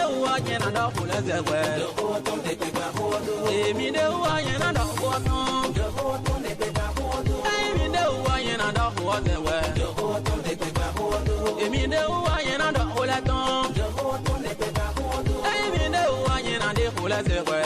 wa yena da kula zewe de oton de pe ba hodo emi de wa yena da oton de oton de pe ba hodo emi de wa yena da hodo zewe de oton de pe ba hodo emi de wa yena da olaton de oton de pe ba hodo emi de wa yena de kula zewe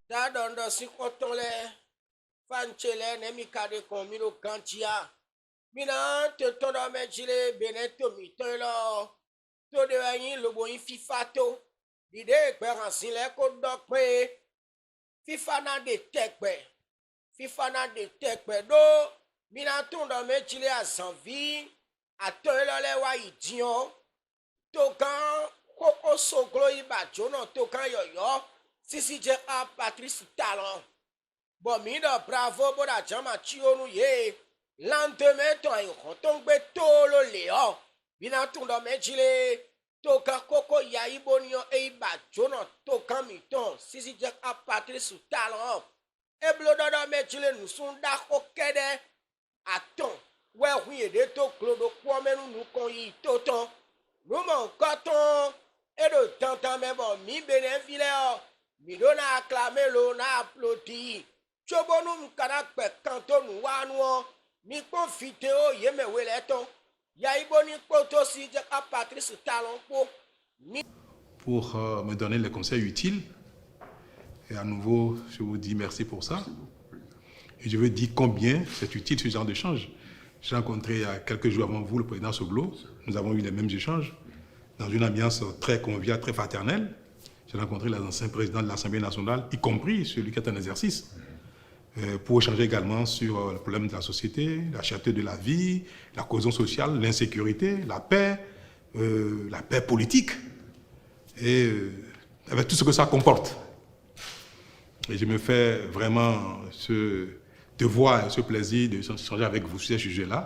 da dondo sikoton le fanchele ne mi kade kon mi no kantia mina te tondo me jile beneto mi tolo to de yin lobo yin fifa to dide experience le ko do pe fifa na de tekpe do mina tondo me jile azanvi atoyelo le wa idion to kan koko soglo ibajo na to kan yoyo sisi je a Patrice Talon bon mi do bravo boda jama chi onu ye lendemain to ay khotongbe tolo leo bina tundo mejile to ka koko ya ibonio e ba jono to kan mi ton sisi je a Patrice Talon e blodo do mejile nusunda ko kede aton we hu ede to klodo kwa menu nu kon yi to ton no mo katon e do tantan me bon mi benefile o mi do na acclamer lo na applaudir chobonum kana pe kanto nu wanu mi confite o yemewe leton ya iboni poto si je a Patrice Talon pour me donner les conseils utiles. Et à nouveau, je vous dis merci pour ça. Et je veux dire combien c'est utile ce genre d'échange. J'ai rencontré il y a quelques jours avant vous le président Soglo. Nous avons eu les mêmes échanges dans une ambiance très conviviale, très fraternelle. J'ai rencontré les anciens présidents de l'Assemblée nationale, y compris celui qui est en exercice, pour échanger également sur le problème de la société, la cherté de la vie, la cohésion sociale, l'insécurité, la paix politique, et avec tout ce que ça comporte. Et je me fais vraiment ce devoir et ce plaisir de changer avec vous sur ces sujets-là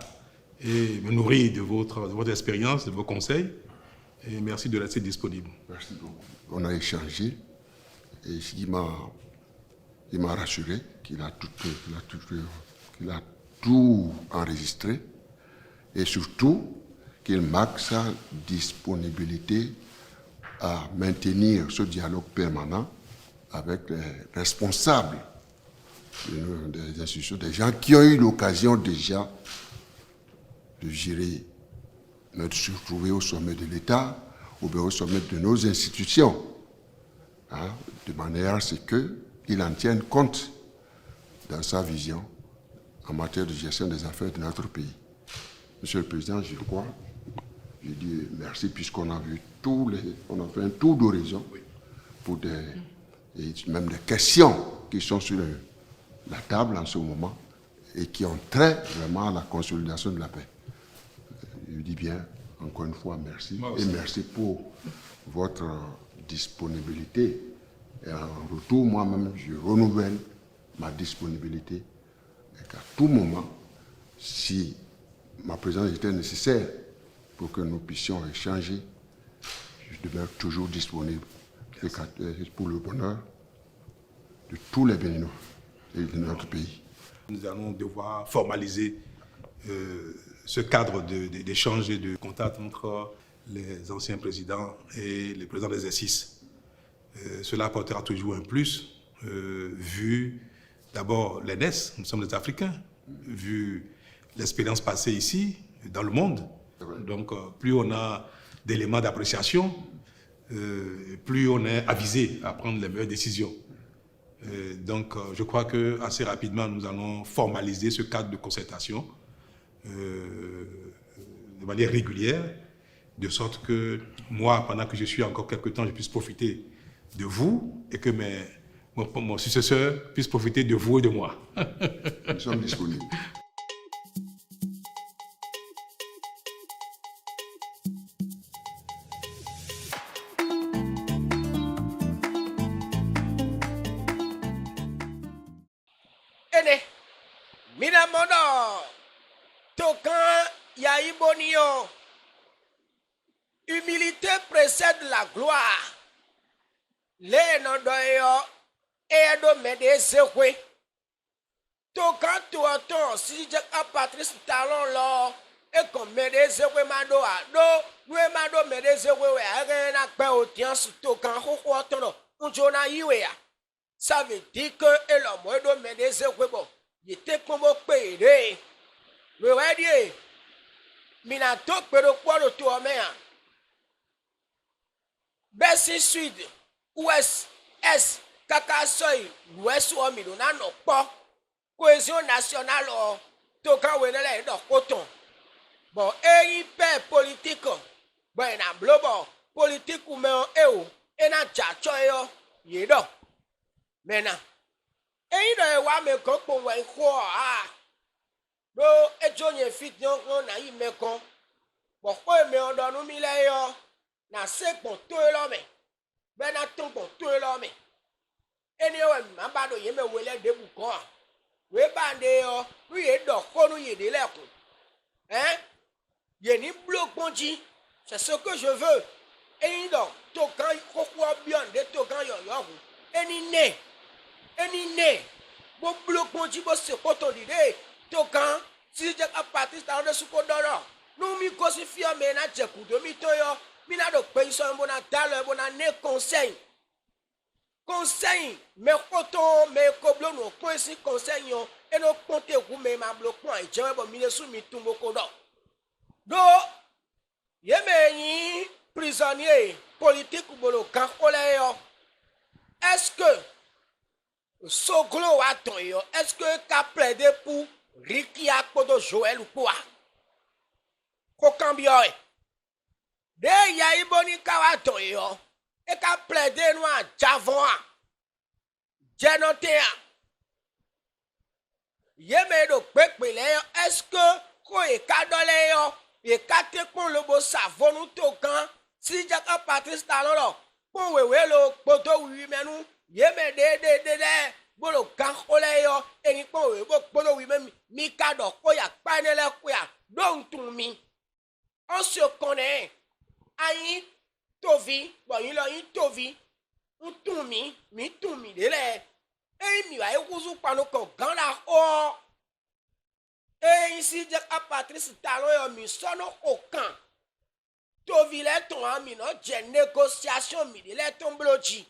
et me nourrir de votre expérience, de vos conseils. Et merci de rester disponible. Merci beaucoup. On a échangé et il m'a rassuré qu'il a tout enregistré et surtout qu'il marque sa disponibilité à maintenir ce dialogue permanent avec les responsables des institutions, des gens qui ont eu l'occasion déjà de gérer, de se retrouver au sommet de l'État ou bien au sommet de nos institutions, hein, de manière à ce qu'il en tienne compte dans sa vision en matière de gestion des affaires de notre pays. Monsieur le Président, je crois, je dis merci puisqu'on a vu on a fait un tour d'horizon pour même des questions qui sont sur la table en ce moment et qui ont trait vraiment à la consolidation de la paix. Je dis bien, encore une fois, merci. Et merci pour votre disponibilité. Et en retour, moi-même, je renouvelle ma disponibilité. Et qu'à tout moment, si ma présence était nécessaire pour que nous puissions échanger, je demeure toujours disponible pour le bonheur de tous les Béninois et de notre pays. Nous allons devoir formaliser ce cadre d'échange et de contact entre les anciens présidents et les présidents d'exercice. Cela apportera toujours un plus, vu d'abord l'aînesse, nous sommes des Africains, vu l'expérience passée ici, dans le monde. Donc plus on a d'éléments d'appréciation, plus on est avisé à prendre les meilleures décisions. Donc je crois qu'assez rapidement, nous allons formaliser ce cadre de concertation de manière régulière, de sorte que moi, pendant que je suis encore quelque temps, je puisse profiter de vous et que mon successeur puisse profiter de vous et de moi. Nous sommes disponibles. Humilité précède la gloire. Les noms d'oyo et de m'aider to quand tu entends si j'ai à Patrice Talon là e kon medeze we mado a do we mado medeze we a na pe audience to kan ho tono unjo na yiwe ya. Ça veut dire que et l'homme do medeze we bo yete kon bo pe re we wa die mina to pe do kworo to o me a Bessie Sud ouest est kaka soy ouest o mi do na no po cohésion nationale o to kan we le do koton. Bon, et hyper politique, bon, na blobo politique ou mais on et na chacho yo, yedo. Maintenant, et il wa me kon pour wa ko ah. Do e jonye fit yon na yi me kon. Bon, ko me on don mi le yo, na se pon to lo me. Ben na ton pon to lo me. Eni o ma ba do ye me wele de bu kon. We bande yo, wi e do ko nu ye de le ko. Hein? Yeni bloquonji, c'est ce que je veux. Et donc, tokan kokwa bien de tokan yo yo. Eni ne. Bo bloquonji bo se koton dide. Tokan si je a partir dans de suko doro. Nou mi kosi fia me na jeku do mi to yo. Mi na do pe so bona dalo bona ne conseil. Conseil me koton me koblo no ko si conseil yo. E no ponte ku me ma bloquon e je bo mi le su mi tumbo ko do. Do, yé prisonnier politique ou bolo kan yo. Est-ce que Soglo a ton yo? Est-ce que qu'a plaidé pour Ricky Akpodo Joël ou quoi? Kokambio. De ya iboni kawa ton yo. Et qu'a plaidé nous à Javon. Genotea. Yé do pekpe le yo. Est-ce que ko e kadole yo? Et kate kon le bo savon ou tokan si jaka Patrice Talon pon wewe lo poto wi menu ye me de bo lo kan ole yo eni pon wewe bo poto wi men mi kado ko ya panele ko ya don tun mi on se connaît ayi tovi bo yin lo yin tovi tun mi de le e mi wa e kuzu panu ko gan la o. Et ici, à Patrice Talon, yo mi sono aucun. To vile ton ami no j'ai négociation mi de le ton bloji.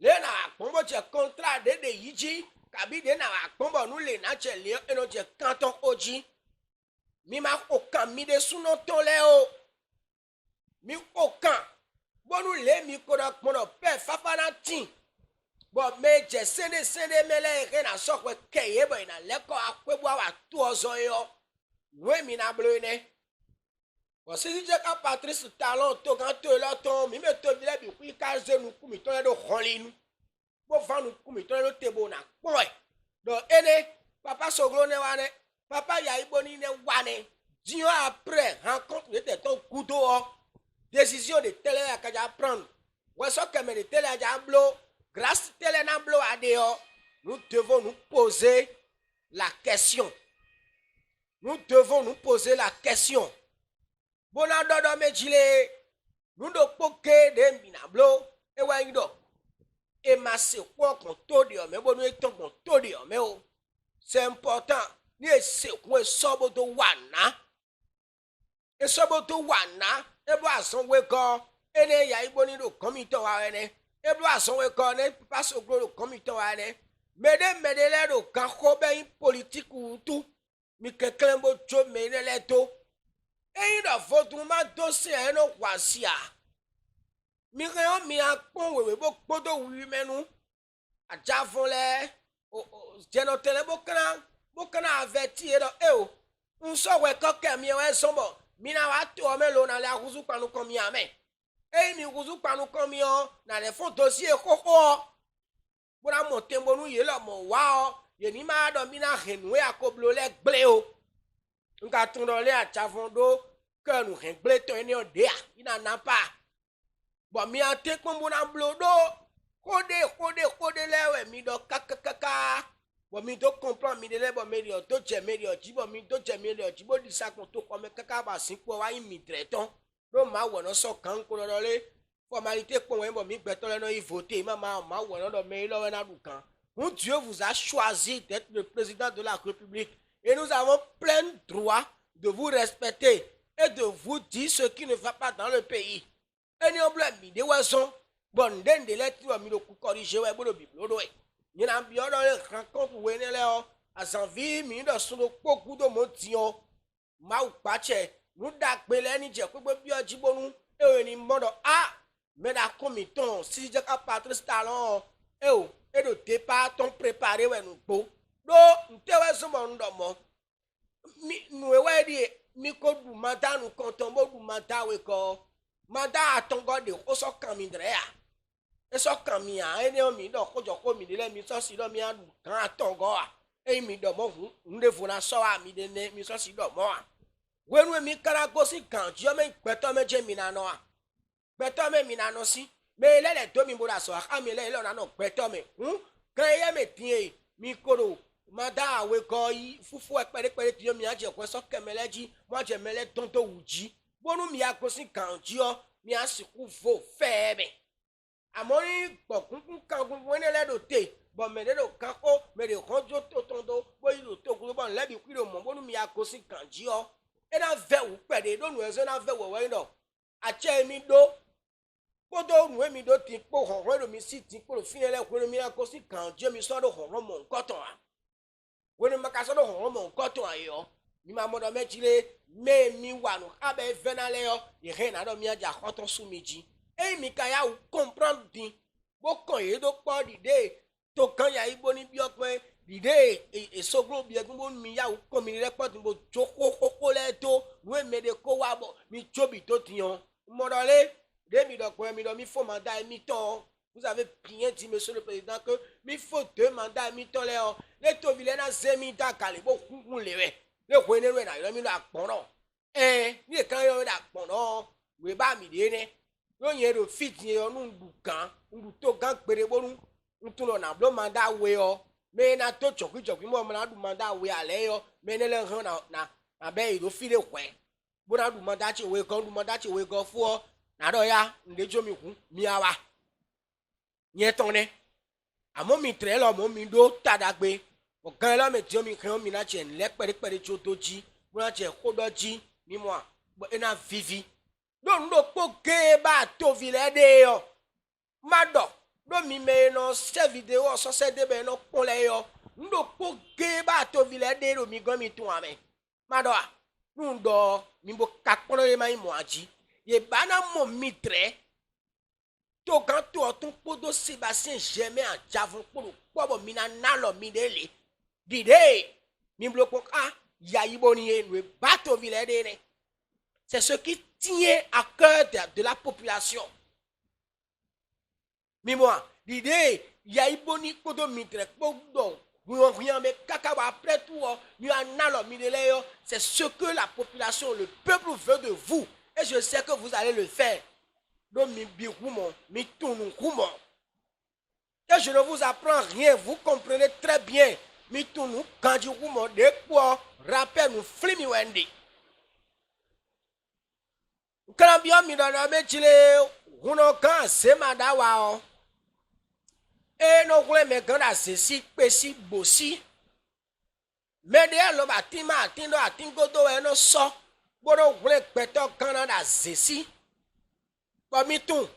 Le na pombo j'ai contrat de yiji, kabi de na pombo nous le na j'ai le et no j'ai canton oji. Mi ma aucun mi de sous non ton leo. Mi aucun. Bon nous le mi kodak mono pe fafanatin. Bon, mais j'ai sende mele rena sokwe keye boy na leko akwe bwa wa tuozo yo. We mi na blone. Bon, si je ka Patrice Talon to kan to lo ton mi me to bile bi ku ka ze nu ku mi to do honli nu. Bo van nu ku mi to do tebo na poe. Do ene papa Soglo ne wane, papa ya iboni ne wane. 10 ans après rencontre de ton couteau. Décision de télé à ka prendre. Ouais so que me de télé a blo. Grâce à Télénablo Adéo, nous devons nous poser la question. Nous devons nous poser la question. Bonadodo mejile, nous do poke de minablo, et waido. Et masse quoi qu'on todio, mais bon, nous étons qu'on todio, mais oh, c'est important. Ni se quoi soboto wana. Et soboto wana, et boisson weko, et ne ya iboni do komito warene. Et bloa son reconnaît passe au gros comité ane mede le do kan ko be politique ou tout mi quelqu'un bo jo me le to e do votu ma dossier no kwasia mi re mi akpon wewe bo podo wi menu aja fon le o jenotele bo kana avertir do o un so we ko ke mi we so bo mi na wa to me lo na le akuzu panu ko mi amen. Et ni kuzu panu komio na le font dossier koko bora montembo nu yelo mo wao ye ni ma do mi na renwe akoblo le gbleo nka tun do le achavondo ke nu ren gle to eni ode ina na pa bo mi ate kombo na blodo kode lewe mi do kakakaka bo mi do comprend mi de le bo me dio to je me dio ji bo mi do je me dio ji bo di sa kon to ko me kaka ba sin po wa imi treton. No ma wono so kan ko lo le formalité pon we bo mi gbeto le no y voter ma wono do me lo na du kan. Dieu vous a choisi d'être le président de la République Et nous avons plein droit de vous respecter et de vous dire ce qui ne va pas dans le pays. Et nous avons mis des oiseaux. Bon, d'un délai, tu as mis le coup corrigé, ouais, bon, le bibeloto, ouais. Il y a un bien dans les rencontres où il y a à Zanvi, mais il y a beaucoup de motions. Ma ou pas, nous d'accueillir ni dire que bien jibonu et ni mondo ah mais la commission si j'ai qu'à Patrice Talon et de départ ton préparé ouais nous beau do te ouais ce monde mo nous ouais di mi ko du mata nous comptons du mata we ko mata atongo de o so kan mi dre a e so kan mi a e ne mi do ko jo ko mi le mi so si do mi adu kan atongo a e mi do mo nde funa so a mi de ne mi so si do mo a when we mi karagosi kan je me peto me je minano a peto me minano si me le do mi bura so a mi le na no peto me kan ye me tin mi koro mada we ko yi fufu e pere ti mi aje ko so kemeleji mo je mele tonto wuji bonu mi agosi kan ji o mi asiku vo fe me amori pokun kan gun woni le do te bo me do kan ko me de konjo to tondo bo yi do to ku bo le bi kwiro mo bonu mi agosi kan ji o et dans veille perdre donc nous en veille ouais non a che mi do podo nous mi do ti po hon ro mi si ti po finele ko mi ko si kan je mi so do hon mo nkoton a wo ni maka so do hon mo nkoton a yo ni ma mo do me chile me mi wa no abe venale yo e re na do mi aja koton su mi ji e mi ka ya comprendre din bo kan ye do po dide to kan ya ibo ni bi ope dide e soglo bi egun bo mi ya ko mi report bo joko koko le to we me de ko wa bo mi jobi to tiyan mo do le de mi do ko mi do mi fo mandat mi ton vous avez bien dit monsieur le président que mi faut 2 mandats mi ton le o le to vile na zemi da kale bo kun le we le ko ne we na yo mi lo apon no ni kan yo da apon no we ba mi de ne yo yen do fit yen nu ndukan ndu to gan pere bo nu ntun lo na blo mandat we o me na to choki mo na du manda we ale yo me ne le han na be do fi le kwe bo na du manda che we go fu o na do ya ndejo mi ku mi awa yen ton ne amo mi tre lo mo mi do tadagbe o kan lo me ti o mi kan mi na che le pere cho to ji bo na che ko do ji mi mo bo e na vivi do ndo po ke ba to vi le de yo mado do mi me no se video so se de be no pon le yo ndo po ge ba to vile de ro mi gan mi tun ame mado a ndo mi bo kakpon le mai mo aji ye bana mo mi tre to kan to tun podo Sébastien Germain a javon po bo mi na lo mi de le dide mi blo ko ya ibo ni e no ba to vile de ne c'est ce qui tient à cœur de la population. Mais moi, l'idée, il y a une bonne idée mitre, nous rien mais caca après tout, nous en c'est ce que la population, le peuple veut de vous, et je sais que vous allez le faire. Donc, et je ne vous apprends rien, vous comprenez très bien. Quand je vous dis quoi, rappelle nous flimi wendi. Quand bien mi dans le métier, on a c'est madawa. Et nous voulons me ganda ceci, pesi, bossi. Mais derrière le bâtiment, atindo, atingodo, et non so. Bon, nous voulons péter Canada ceci. Comme tout.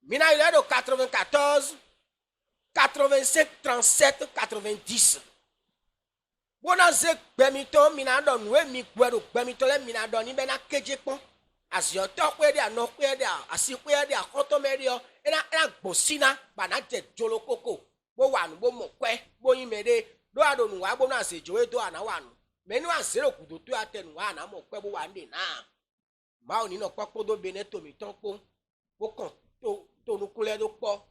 Mina il est de 94, 85, 37, 90. Bon, on sait que mina don we mi kwero, permito le mina don ni bena kejepon. As your talk where they are not where they are, as if where they are automedio, and I bosina, but not jet jolo coco. Bo one, bo mo que, bo in mede, do I don't know why bona say Joe to an one. Many one zero could do attend one, I'm a quebo one day now. Mauni no quacodo beneto mi tonko, bocon to no culedo po.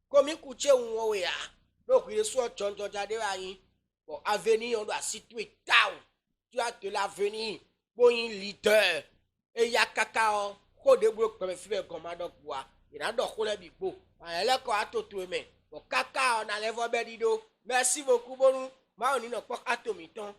Come in cuche un way, no, we saw John Jadai, or avenue on the situate town. Tu as de l'avenir, boing leader. Et ya kakao ko de bro comme fibe commando kwa ina do ko le bigbo ele ko atoto me o kakao na level bedido merci beaucoup bonu ma oni no pok atomi ton